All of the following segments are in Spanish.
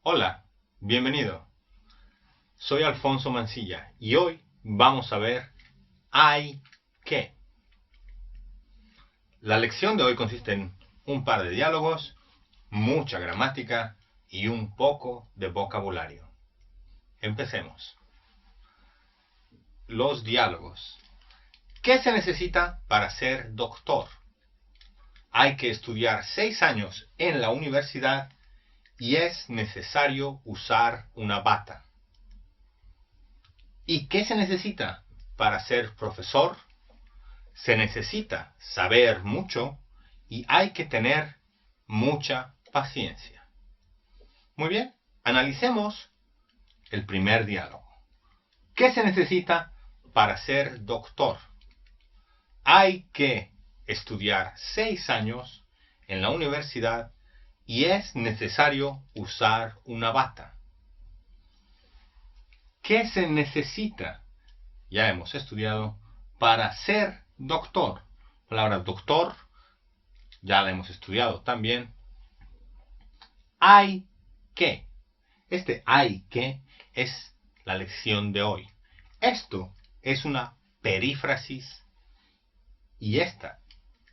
Hola, bienvenido. Soy Alfonso Mancilla y hoy vamos a ver hay que. La lección de hoy consiste en un par de diálogos, mucha gramática y un poco de vocabulario. Empecemos. Los diálogos. ¿Qué se necesita para ser doctor? Hay que estudiar 6 años en la universidad y es necesario usar una bata. ¿Y qué se necesita para ser profesor? Se necesita saber mucho y hay que tener mucha paciencia. Muy bien, analicemos el primer diálogo. ¿Qué se necesita para ser doctor? Hay que estudiar 6 años en la universidad y es necesario usar una bata. ¿Qué se necesita? Ya hemos estudiado para ser doctor. La palabra doctor ya la hemos estudiado también. Hay que. Este hay que es la lección de hoy. Esto es una perífrasis y esta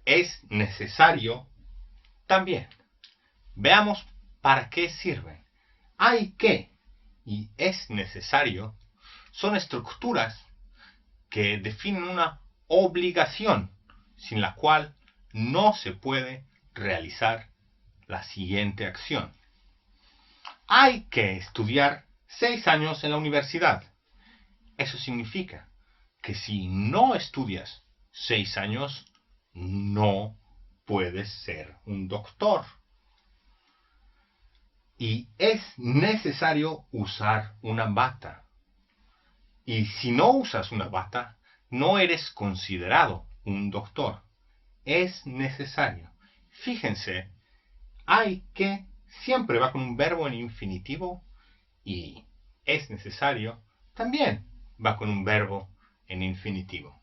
es necesario también. Veamos para qué sirven. Hay que y es necesario son estructuras que definen una obligación sin la cual no se puede realizar la siguiente acción. Hay que estudiar 6 años en la universidad. Eso significa que si no estudias 6 años, no puedes ser un doctor. Y es necesario usar una bata. Y si no usas una bata, no eres considerado un doctor. Es necesario. Fíjense, hay que siempre va con un verbo en infinitivo y es necesario también va con un verbo en infinitivo.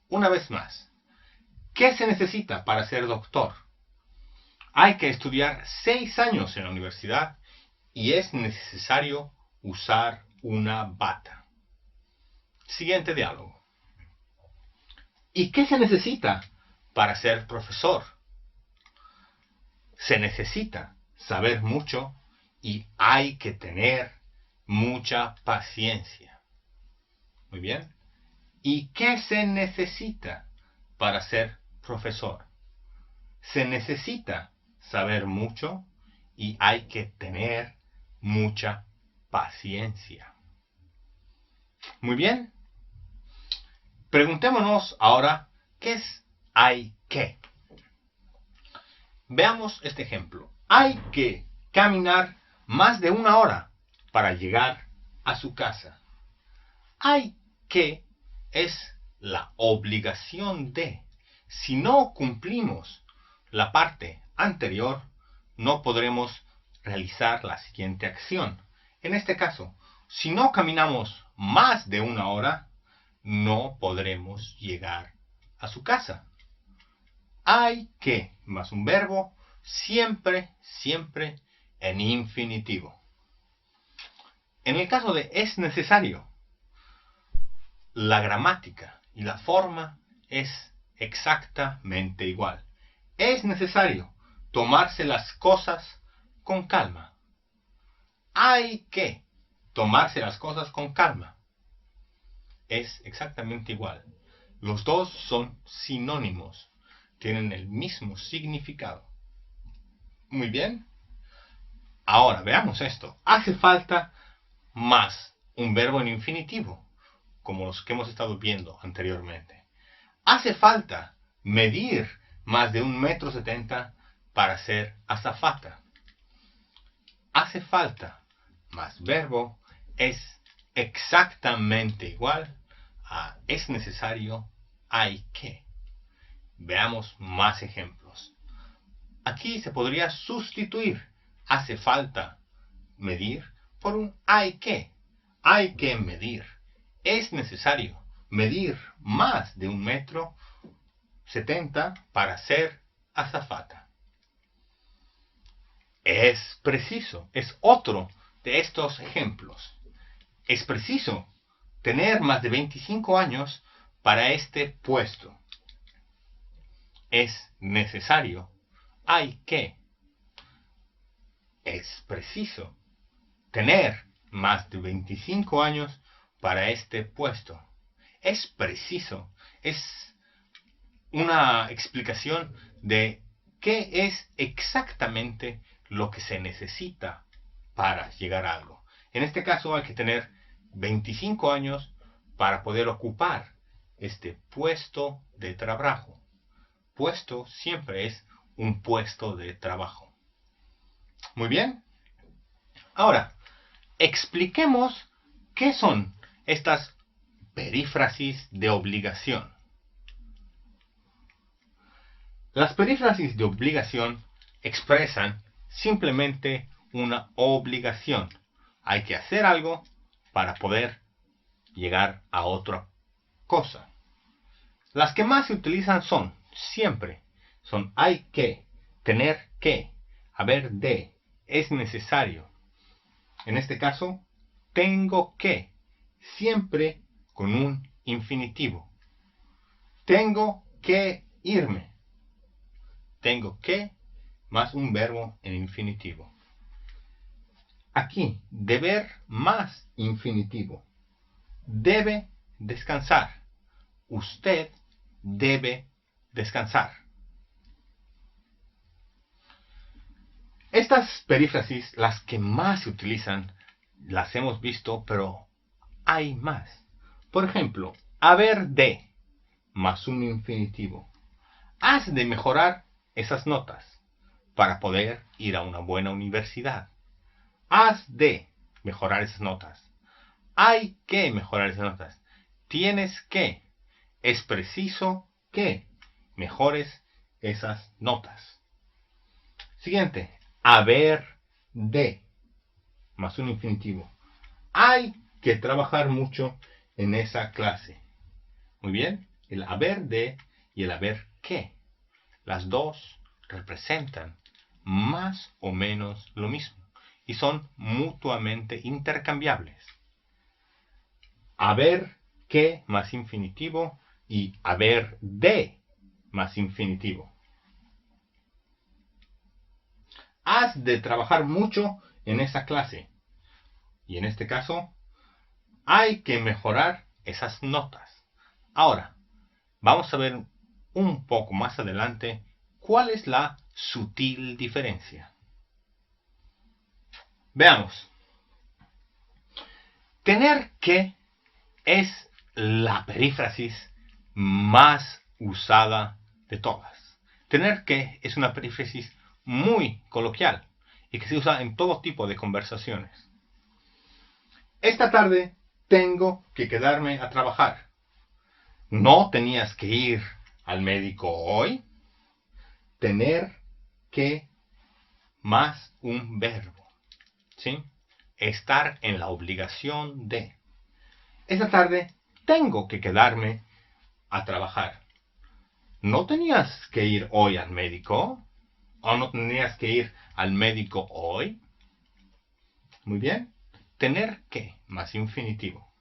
Una vez más, ¿qué se necesita para ser doctor? Hay que estudiar 6 años en la universidad y es necesario usar una bata. Siguiente diálogo. ¿Y qué se necesita para ser profesor? Se necesita saber mucho y hay que tener mucha paciencia. Muy bien. ¿Y qué se necesita para ser profesor? Se necesita saber mucho y hay que tener mucha paciencia. Muy bien. Preguntémonos ahora, ¿qué es hay que? Veamos este ejemplo. Hay que caminar más de 1 hora para llegar a su casa. Hay que es la obligación de. Si no cumplimos la parte anterior, no podremos realizar la siguiente acción. En este caso, si no caminamos más de 1 hora, no podremos llegar a su casa. Hay que más un verbo, siempre en infinitivo. En el caso de es necesario, la gramática y la forma es exactamente igual. Es necesario tomarse las cosas con calma. Hay que tomarse las cosas con calma. Es exactamente igual. Los dos son sinónimos. Tienen el mismo significado. Muy bien. Ahora veamos esto. Hace falta más un verbo en infinitivo, como los que hemos estado viendo anteriormente. Hace falta medir más de 1,70 m para ser azafata. Hace falta más verbo es exactamente igual a es necesario hay que. Veamos más ejemplos. Aquí se podría sustituir hace falta medir por un hay que. Hay que medir. Es necesario medir más de 1,70 m para ser azafata. Es preciso, es otro de estos ejemplos. Es preciso tener más de 25 años para este puesto. Es necesario. Hay que. Es preciso tener más de 25 años para este puesto. Es preciso. Es una explicación de qué es exactamente lo que se necesita para llegar a algo. En este caso hay que tener 25 años para poder ocupar este puesto de trabajo. Puesto siempre es un puesto de trabajo. Muy bien. Ahora, expliquemos qué son estas perífrasis de obligación. Las perífrasis de obligación expresan simplemente una obligación. Hay que hacer algo para poder llegar a otra cosa. Las que más se utilizan siempre son hay que, tener que, haber de, es necesario. En este caso, tengo que, siempre con un infinitivo. Tengo que irme. Tengo que más un verbo en infinitivo. Aquí, deber más infinitivo. Debe descansar. Usted debe descansar. Estas perífrasis, las que más se utilizan, las hemos visto, pero hay más. Por ejemplo, haber de más un infinitivo. Has de mejorar esas notas para poder ir a una buena universidad. Has de mejorar esas notas. Hay que mejorar esas notas. Tienes que. Es preciso que mejores esas notas. Siguiente. Haber de más un infinitivo. Hay que trabajar mucho en esa clase. Muy bien. El haber de y el haber que. Las dos representan más o menos lo mismo y son mutuamente intercambiables. Haber que más infinitivo y haber de más infinitivo. Has de trabajar mucho en esa clase. Y en este caso, hay que mejorar esas notas. Ahora, vamos a ver un poco más adelante cuál es la sutil diferencia. Veamos. Tener que es la perífrasis más usada de todas. Tener que es una perífrasis muy coloquial y que se usa en todo tipo de conversaciones. Esta tarde tengo que quedarme a trabajar. ¿No tenías que ir al médico hoy? Tener que más un verbo. ¿Sí? Estar en la obligación de. Esta tarde tengo que quedarme a trabajar. ¿No tenías que ir hoy al médico? ¿O no tenías que ir al médico hoy? Muy bien. Tener que más infinitivo.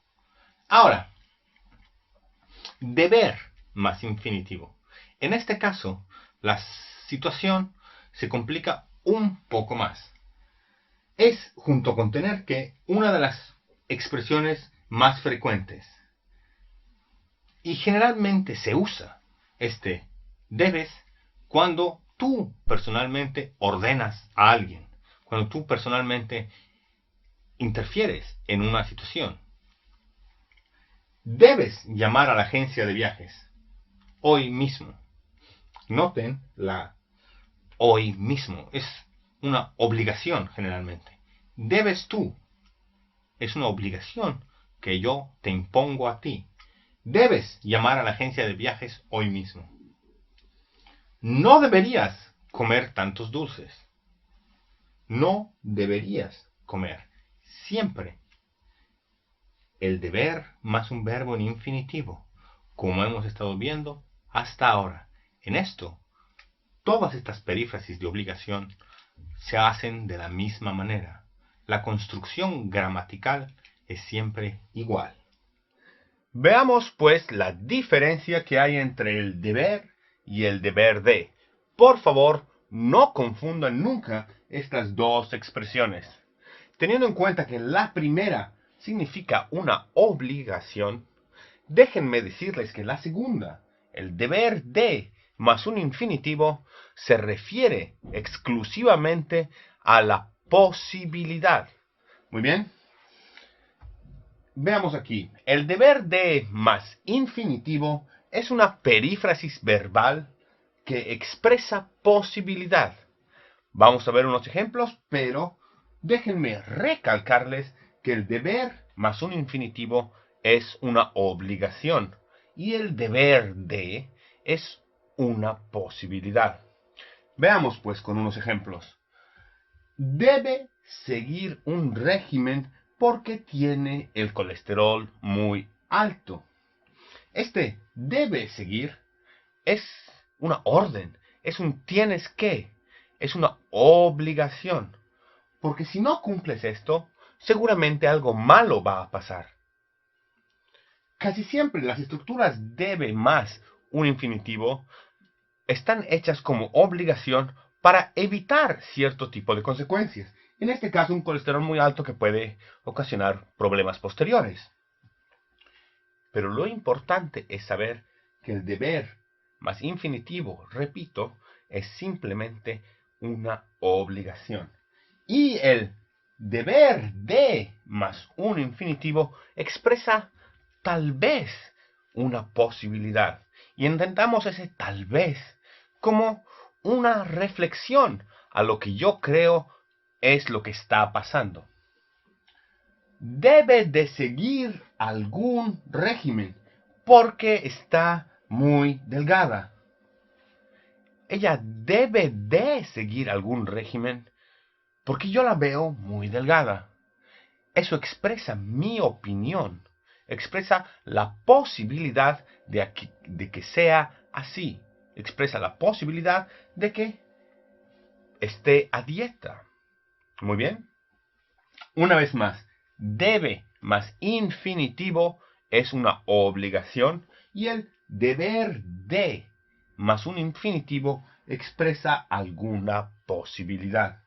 Ahora, deber más infinitivo. En este caso, la situación se complica un poco más. Es, junto con tener que, una de las expresiones más frecuentes. Y generalmente se usa este debes cuando tú personalmente ordenas a alguien, cuando tú personalmente interfieres en una situación. Debes llamar a la agencia de viajes hoy mismo. Noten la hoy mismo. Es una obligación generalmente. Debes tú. Es una obligación que yo te impongo a ti. Debes llamar a la agencia de viajes hoy mismo. No deberías comer tantos dulces. No deberías comer. Siempre. El deber más un verbo en infinitivo, como hemos estado viendo hasta ahora. En esto, todas estas perífrasis de obligación se hacen de la misma manera. la construcción gramatical es siempre igual. Veamos pues la diferencia que hay entre el deber y el deber de. Por favor, no confundan nunca estas dos expresiones. Teniendo en cuenta que la primera significa una obligación, déjenme decirles que la segunda, el deber de más un infinitivo, se refiere exclusivamente a la posibilidad. Muy bien. Veamos aquí. El deber de más infinitivo es una perífrasis verbal que expresa posibilidad. Vamos a ver unos ejemplos, pero déjenme recalcarles que el deber más un infinitivo es una obligación y el deber de es una posibilidad. Veamos pues con unos ejemplos. Debe seguir un régimen porque tiene el colesterol muy alto. Este debe seguir es una orden, es un tienes que, es una obligación. Porque si no cumples esto, seguramente algo malo va a pasar. Casi siempre las estructuras debe más un infinitivo están hechas como obligación para evitar cierto tipo de consecuencias. En este caso, un colesterol muy alto que puede ocasionar problemas posteriores. Pero lo importante es saber que el deber más infinitivo, repito, es simplemente una obligación. Y el deber de más un infinitivo expresa tal vez una posibilidad. Y intentamos ese tal vez como una reflexión a lo que yo creo es lo que está pasando. Debe de seguir algún régimen porque está muy delgada. Ella debe de seguir algún régimen porque yo la veo muy delgada. Eso expresa mi opinión, expresa la posibilidad de que sea así, expresa la posibilidad de que esté a dieta. Muy bien. Una vez más, debe más infinitivo es una obligación y el deber de más un infinitivo expresa alguna posibilidad.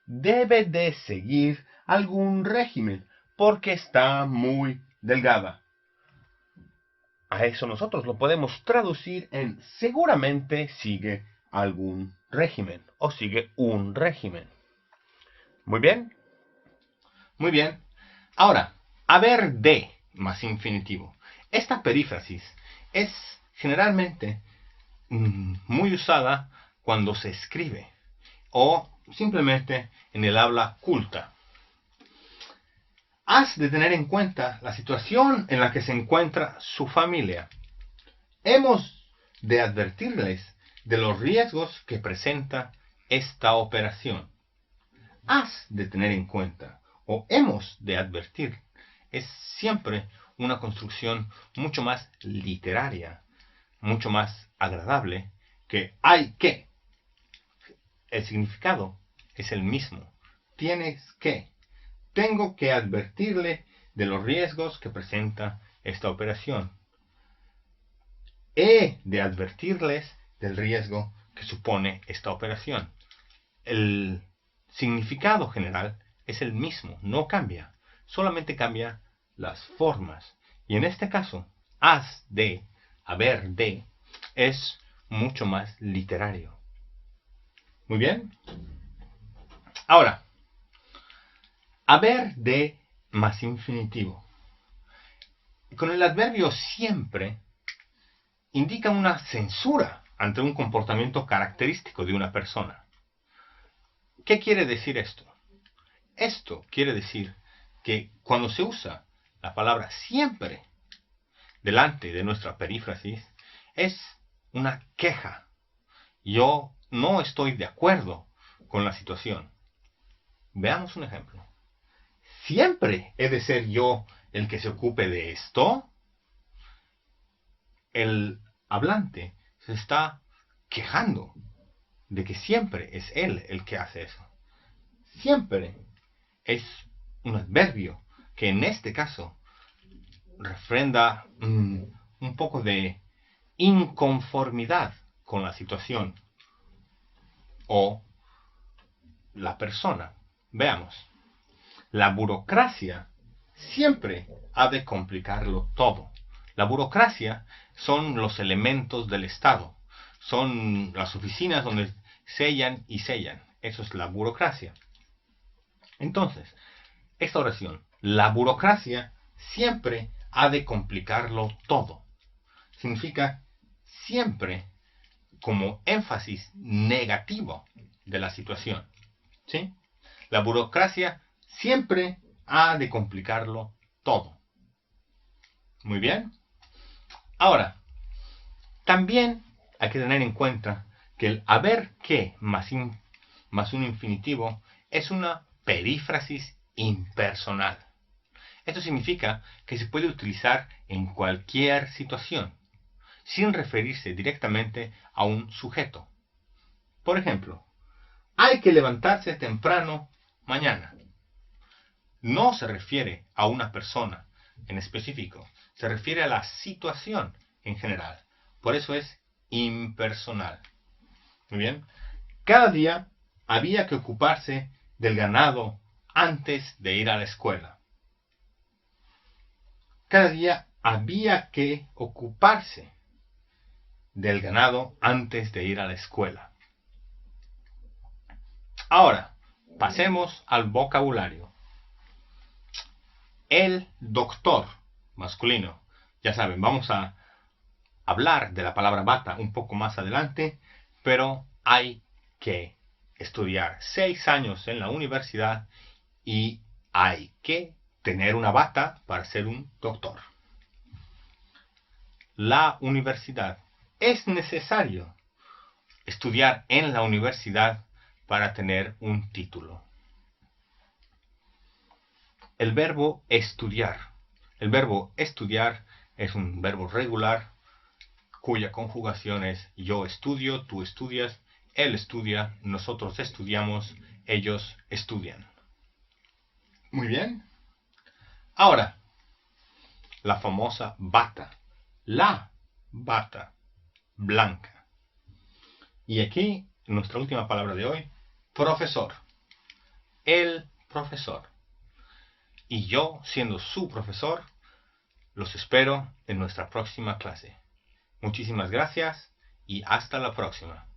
Debe de seguir algún régimen porque está muy delgada. A eso nosotros lo podemos traducir en seguramente sigue algún régimen o sigue un régimen. Muy bien. Muy bien. Ahora, haber de más infinitivo. Esta perífrasis es generalmente muy usada cuando se escribe o simplemente en el habla culta. Has de tener en cuenta la situación en la que se encuentra su familia. Hemos de advertirles de los riesgos que presenta esta operación. Has de tener en cuenta o hemos de advertir es siempre una construcción mucho más literaria, mucho más agradable que hay que. El significado es el mismo. Tienes que. Tengo que advertirle de los riesgos que presenta esta operación. He de advertirles del riesgo que supone esta operación. El significado general es el mismo, no cambia, solamente cambia las formas. Y en este caso, has de, haber de, es mucho más literario. Muy bien. Ahora, haber de más infinitivo. Con el adverbio siempre indica una censura ante un comportamiento característico de una persona. ¿Qué quiere decir esto? Esto quiere decir que cuando se usa la palabra siempre delante de nuestra perífrasis, es una queja. Yo no estoy de acuerdo con la situación. Veamos un ejemplo. ¿Siempre he de ser yo el que se ocupe de esto? El hablante se está quejando de que siempre es él el que hace eso. Siempre es un adverbio que en este caso refrenda un poco de inconformidad con la situación o la persona. Veamos. La burocracia siempre ha de complicarlo todo. La burocracia son los elementos del Estado. Son las oficinas donde sellan y sellan. Eso es la burocracia. Entonces, esta oración, la burocracia siempre ha de complicarlo todo. Significa siempre como énfasis negativo de la situación. ¿Sí? La burocracia siempre ha de complicarlo todo. Muy bien. Ahora, también hay que tener en cuenta que el haber que más un infinitivo es una perífrasis impersonal. Esto significa que se puede utilizar en cualquier situación, sin referirse directamente a un sujeto. Por ejemplo, hay que levantarse temprano mañana. No se refiere a una persona en específico, se refiere a la situación en general. Por eso es impersonal. Muy bien. Cada día había que ocuparse del ganado antes de ir a la escuela. Cada día había que ocuparse del ganado antes de ir a la escuela. Ahora, pasemos al vocabulario. El doctor, masculino. Ya saben, vamos a hablar de la palabra bata un poco más adelante, pero hay que estudiar 6 años en la universidad y hay que tener una bata para ser un doctor. La universidad. Es necesario estudiar en la universidad para tener un título. El verbo estudiar. El verbo estudiar es un verbo regular cuya conjugación es yo estudio, tú estudias, él estudia, nosotros estudiamos, ellos estudian. Muy bien. Ahora, la famosa bata. La bata blanca. Y aquí, nuestra última palabra de hoy, profesor. El profesor. Y yo, siendo su profesor, los espero en nuestra próxima clase. Muchísimas gracias y hasta la próxima.